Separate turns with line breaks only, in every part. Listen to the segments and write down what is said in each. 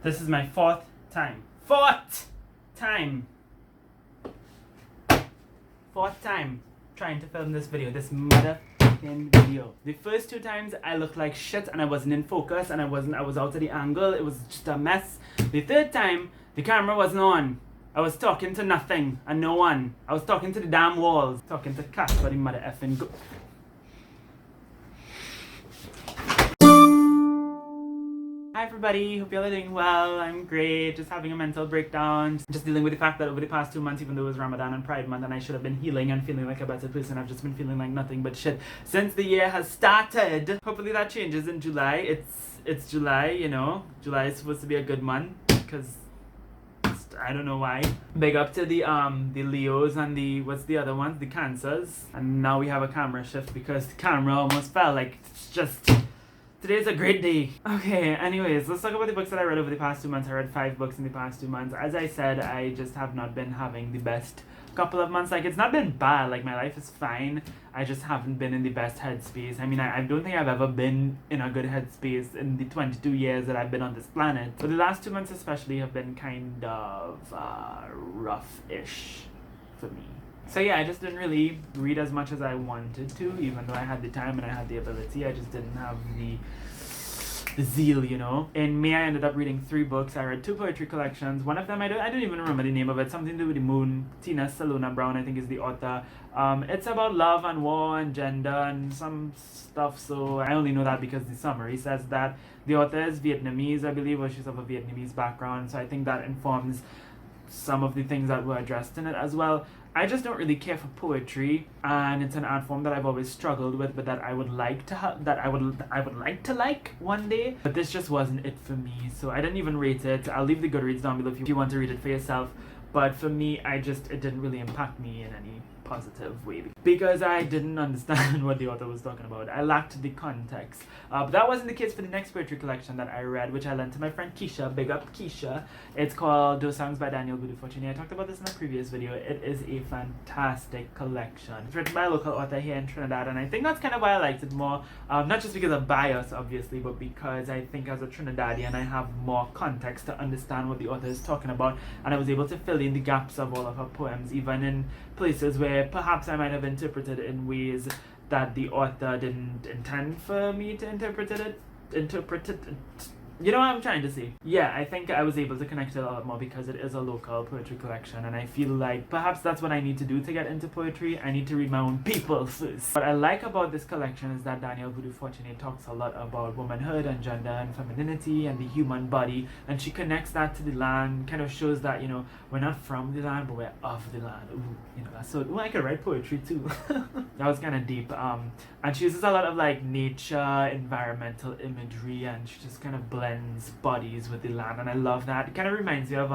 This is my fourth time. Fourth time trying to film this video. This motherfucking video. The first two times I looked like shit and I wasn't in focus and I was out of the angle. It was just a mess. The third time, the camera wasn't on. I was talking to nothing and no one. I was talking to the damn walls. Talking to cats for the mother effing go. Hi everybody, hope y'all are doing well. I'm great, just having a mental breakdown. Just dealing with the fact that over the past 2 months, even though it was Ramadan and Pride Month and I should have been healing and feeling like a better person, I've just been feeling like nothing but shit since the year has started. Hopefully that changes in July. It's July, you know. July is supposed to be a good month because I don't know why. Big up to the Leos and the, what's the other ones? The Cancers. And now we have a camera shift because the camera almost fell. Like, it's just... Today's a great day. Okay, anyways, let's talk about the books that I read over the past 2 months. I read 5 books in the past 2 months. As I said, I just have not been having the best couple of months. Like, it's not been bad. Like, my life is fine. I just haven't been in the best headspace. I mean, I don't think I've ever been in a good headspace in the 22 years that I've been on this planet. But the last 2 months especially have been kind of rough-ish for me. So yeah, I just didn't really read as much as I wanted to, even though I had the time and I had the ability. I just didn't have the zeal, you know. In May, I ended up reading 3 books. I read 2 poetry collections. One of them, I don't even remember the name of it. Something to do with the moon. Tina Salona Brown, I think, is the author. It's about love and war and gender and some stuff. So I only know that because the summary says that the author is Vietnamese, I believe, or she's of a Vietnamese background. So I think that informs some of the things that were addressed in it as well. I just don't really care for poetry, and it's an art form that I've always struggled with, but that I would like to I would like to like one day. But this just wasn't it for me, so I didn't even rate it. I'll leave the Goodreads down below if you want to read it for yourself. But for me, it didn't really impact me in any positive way because I didn't understand what the author was talking about. I lacked the context. But that wasn't the case for the next poetry collection that I read, which I lent to my friend Keisha. Big up Keisha. It's called Those Songs by Daniel Budu-Fortuné. I talked about this in a previous video. It is a fantastic collection. It's written by a local author here in Trinidad, and I think that's kind of why I liked it more. Not just because of bias, obviously, but because I think as a Trinidadian, I have more context to understand what the author is talking about, and I was able to fill in the gaps of all of her poems, even in places where perhaps I might have interpreted in ways that the author didn't intend for me to interpret it. You know what I'm trying to say? Yeah, I think I was able to connect it a lot more because it is a local poetry collection, and I feel like perhaps that's what I need to do to get into poetry. I need to read my own people first. What I like about this collection is that Daniel Budu-Fortuné talks a lot about womanhood and gender and femininity and the human body, and she connects that to the land, kind of shows that, you know, we're not from the land, but we're of the land. Ooh, you know, that's so, ooh, I could write poetry too. That was kind of deep. And she uses a lot of like nature, environmental imagery, and she just kind of blends bodies with the land, and I love that. It kind of reminds me of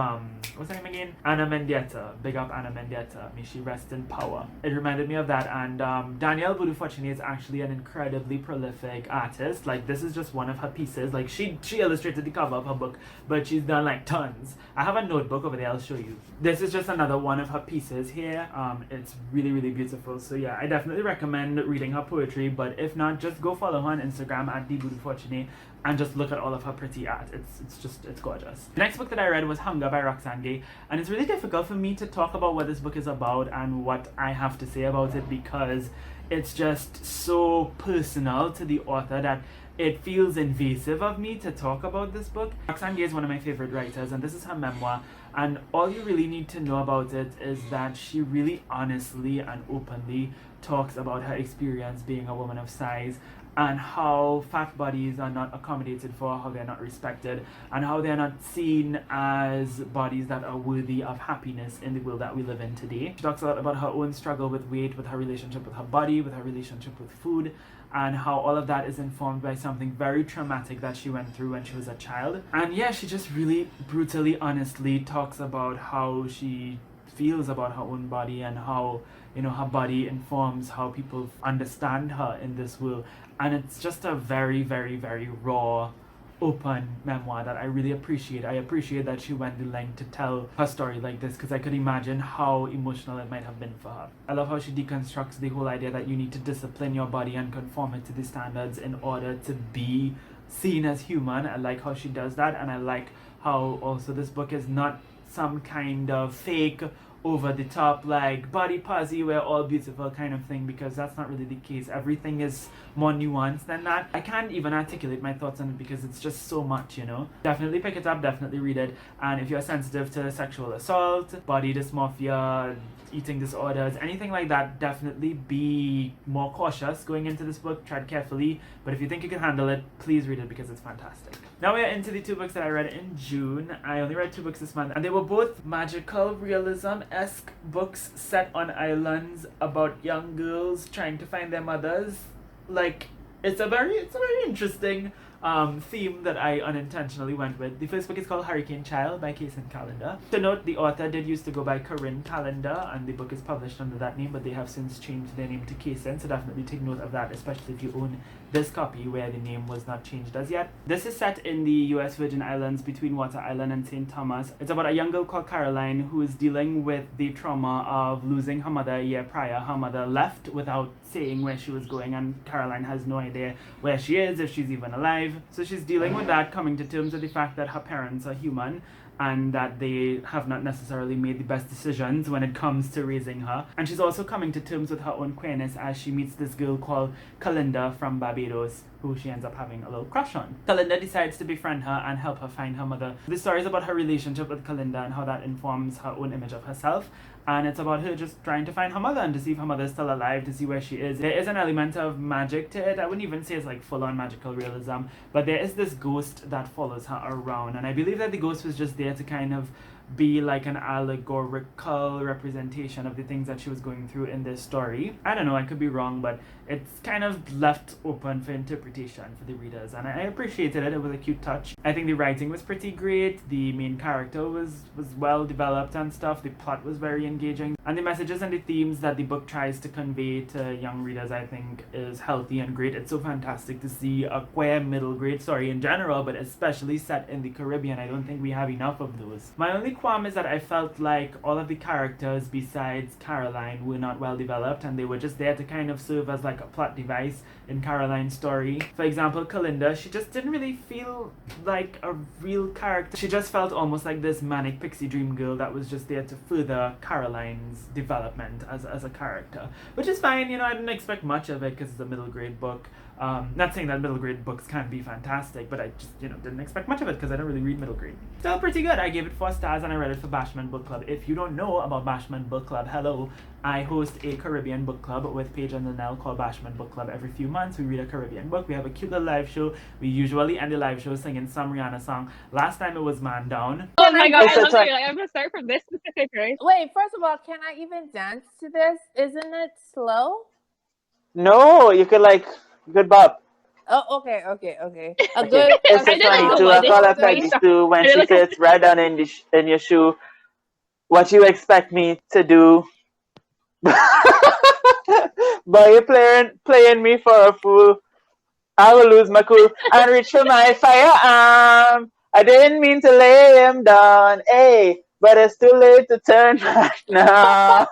what's her name again? Anna Mendieta. Big up Anna Mendieta. May she rest in power. It reminded me of that. And Danielle Budu-Fortuné is actually an incredibly prolific artist. Like, this is just one of her pieces. Like, she illustrated the cover of her book, but she's done like tons. I have a notebook over there, I'll show you. This is just another one of her pieces here. It's really, really beautiful. So yeah, I definitely recommend reading her poetry, but if not, just go follow her on Instagram at @dbudu-fortuné and just look at all of her pretty art. It's gorgeous. The next book that I read was Hunger by Roxane Gay, and it's really difficult for me to talk about what this book is about and what I have to say about it because it's just so personal to the author that it feels invasive of me to talk about this book. Roxane Gay is one of my favorite writers, and this is her memoir, and all you really need to know about it is that she really honestly and openly talks about her experience being a woman of size, and how fat bodies are not accommodated for, how they're not respected, and how they're not seen as bodies that are worthy of happiness in the world that we live in today. She talks a lot about her own struggle with weight, with her relationship with her body, with her relationship with food, and how all of that is informed by something very traumatic that she went through when she was a child. And yeah, she just really brutally, honestly talks about how she feels about her own body and how, you know, her body informs how people understand her in this world. And it's just a very, very, very raw, open memoir that I really appreciate. I appreciate that she went the length to tell her story like this, because I could imagine how emotional it might have been for her. I love how she deconstructs the whole idea that you need to discipline your body and conform it to the standards in order to be seen as human. I like how she does that, and I like how also this book is not some kind of fake, over the top, like body posy, we're all beautiful kind of thing, because that's not really the case. Everything is more nuanced than that. I can't even articulate my thoughts on it because it's just so much, you know. Definitely pick it up, definitely read it, and if you're sensitive to sexual assault, body dysmorphia, eating disorders, anything like that, definitely be more cautious going into this book. Tread carefully, but if you think you can handle it, please read it because it's fantastic. Now we're into the 2 books that I read in June. I only read 2 books this month, and they were both magical realism-esque books set on islands about young girls trying to find their mothers. Like, it's a very interesting theme that I unintentionally went with. The first book is called Hurricane Child by Kaysen Calendar. To note, the author did used to go by Corinne Calendar, and the book is published under that name, but they have since changed their name to Kaysen, so definitely take note of that, especially if you own this copy where the name was not changed as yet. This is set in the US Virgin Islands between Water Island and St. Thomas. It's about a young girl called Caroline who is dealing with the trauma of losing her mother a year prior. Her mother left without saying where she was going, and Caroline has no idea where she is, if she's even alive. So she's dealing with that, coming to terms with the fact that her parents are human and that they have not necessarily made the best decisions when it comes to raising her. And she's also coming to terms with her own queerness as she meets this girl called Kalinda from Barbados, who she ends up having a little crush on. Kalinda decides to befriend her and help her find her mother. The story is about her relationship with Kalinda and how that informs her own image of herself. And it's about her just trying to find her mother and to see if her mother is still alive, to see where she is. There is an element of magic to it. I wouldn't even say it's like full-on magical realism, but there is this ghost that follows her around. And I believe that the ghost was just there to kind of be like an allegorical representation of the things that she was going through in this story. I don't know, I could be wrong, but it's kind of left open for interpretation for the readers, and I appreciated it. It was a cute touch. I think the writing was pretty great. The main character was well developed and stuff. The plot was very engaging, and the messages and the themes that the book tries to convey to young readers, I think, is healthy and great. It's so fantastic to see a queer middle grade story in general, but especially set in the Caribbean. I don't think we have enough of those. My only qualm is that I felt like all of the characters besides Caroline were not well developed, and they were just there to kind of serve as like a plot device in Caroline's story. For example, Kalinda, she just didn't really feel like a real character. She just felt almost like this manic pixie dream girl that was just there to further Caroline's development as a character, which is fine. You know, I didn't expect much of it because it's a middle grade book. Not saying that middle grade books can't be fantastic, but I just, didn't expect much of it because I don't really read middle grade. Still pretty good. I gave it 4 stars and I read it for Bashman Book Club. If you don't know about Bashman Book Club, hello. I host a Caribbean book club with Paige and Linnell called Bashman Book Club. Every few months we read a Caribbean book. We have a cute little live show. We usually end the live show singing some Rihanna song. Last time it was Man Down.
Oh my god, I love it. Like, I'm gonna start from this specific, right?
Wait, first of all, can I even dance to this? Isn't it slow?
No, you could bop.
Oh, okay. A good.
It's
I did
funny
like
to
the
call
wedding
up like
story.
this too when
I
she
like
fits right down in your shoe. What you expect me to do? But you're playing me for a fool. I will lose my cool and reach for my firearm. I didn't mean to lay him down, hey, but it's too late to turn back now.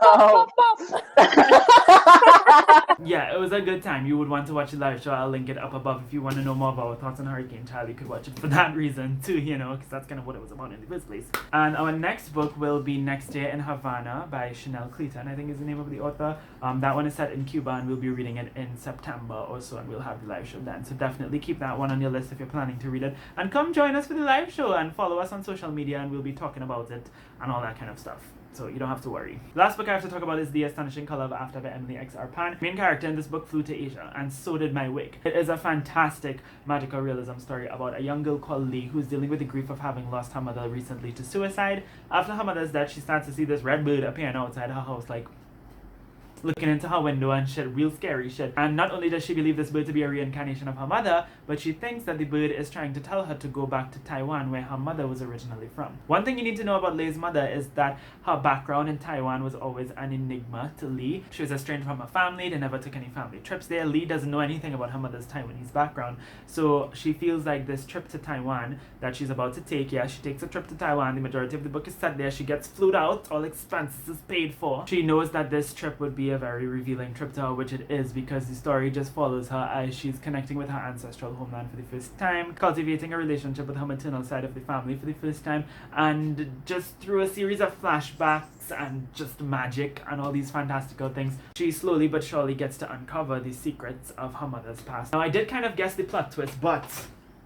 Yeah, it was a good time. You would want to watch the live show. I'll link it up above if you want to know more about our thoughts on Hurricane Child. You could watch it for that reason too, because that's kind of what it was about in the first place. And our next book will be Next Year in Havana by Chanel Clayton, I think is the name of the author. That one is set in Cuba, and we'll be reading it in September or so, and we'll have the live show then. So definitely keep that one on your list if you're planning to read it. And come join us for the live show and follow us on social media, and we'll be talking about it and all that kind of stuff. So you don't have to worry. Last book I have to talk about is The Astonishing Color of After by Emily X. Arpan. Main character in this book flew to Asia, and so did my wig. It is a fantastic magical realism story about a young girl called Lee who's dealing with the grief of having lost her mother recently to suicide. After her mother's death, she starts to see this red bird appearing outside her house, like looking into her window and shit, real scary shit. And not only does she believe this bird to be a reincarnation of her mother, but she thinks that the bird is trying to tell her to go back to Taiwan, where her mother was originally from. One thing you need to know about Lei's mother is that her background in Taiwan was always an enigma to Lei. She was estranged from her family, they never took any family trips there. Lei doesn't know anything about her mother's Taiwanese background, so she feels like this trip to Taiwan that she's about to take, yeah, she takes a trip to Taiwan, the majority of the book is set there, she gets flued out, all expenses is paid for. She knows that this trip would be a very revealing trip to her, which it is, because the story just follows her as she's connecting with her ancestral homeland for the first time, cultivating a relationship with her maternal side of the family for the first time, and just through a series of flashbacks and just magic and all these fantastical things, she slowly but surely gets to uncover the secrets of her mother's past. Now, I did kind of guess the plot twist, but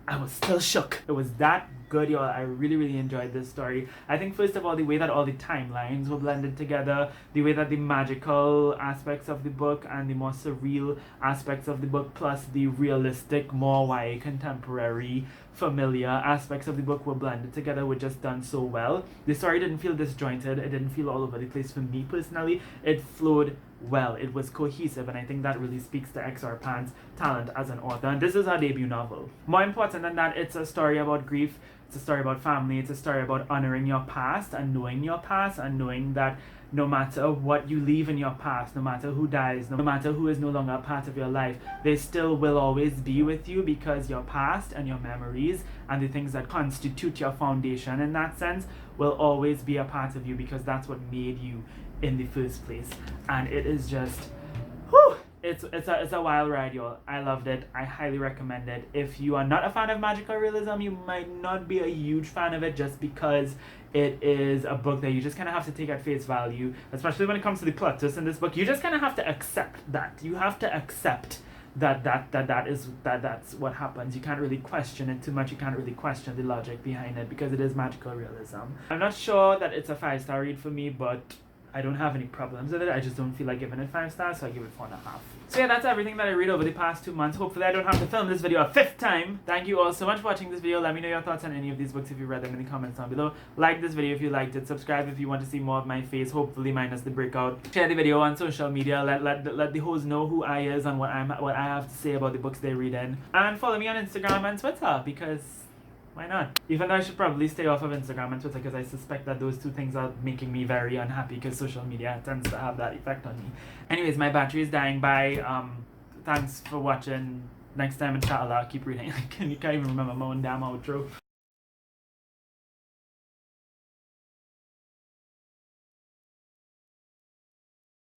I was still shook. It was that good, y'all. I really enjoyed this story. I think first of all, the way that all the timelines were blended together, the way that the magical aspects of the book and the more surreal aspects of the book, plus the realistic, more YA contemporary, familiar aspects of the book were blended together, were just done so well. The story didn't feel disjointed, it didn't feel all over the place for me personally. It flowed well, it was cohesive, and I think that really speaks to XR Pan's talent as an author, and this is her debut novel. More important than that, it's a story about grief, it's a story about family, it's a story about honoring your past and knowing that no matter what you leave in your past, no matter who dies, no matter who is no longer a part of your life, they still will always be with you, because your past and your memories and the things that constitute your foundation in that sense will always be a part of you, because that's what made you in the first place. And it is just, whew, it's a wild ride, y'all. I loved it. I highly recommend it. If you are not a fan of magical realism, you might not be a huge fan of it, just because it is a book that you just kind of have to take at face value, especially when it comes to the plot twist in this book. You just kind of have to accept that. You have to accept that's what happens. You can't really question it too much. You can't really question the logic behind it, because it is magical realism. I'm not sure that it's a 5-star read for me, but I don't have any problems with it. I just don't feel like giving it 5 stars, so I give it 4.5. So yeah, that's everything that I read over the past 2 months. Hopefully I don't have to film this video a 5th time. Thank you all so much for watching this video. Let me know your thoughts on any of these books if you read them in the comments down below. Like this video if you liked it. Subscribe if you want to see more of my face, hopefully minus the breakout. Share the video on social media. Let the hoes know who I is and what I have to say about the books they read in. And follow me on Instagram and Twitter, because why not? Even though I should probably stay off of Instagram and Twitter, because I suspect that those two things are making me very unhappy, because social media tends to have that effect on me. Anyways, my battery is dying. Bye. Thanks for watching. Next time, inshallah, keep reading. You can't even remember my own damn outro.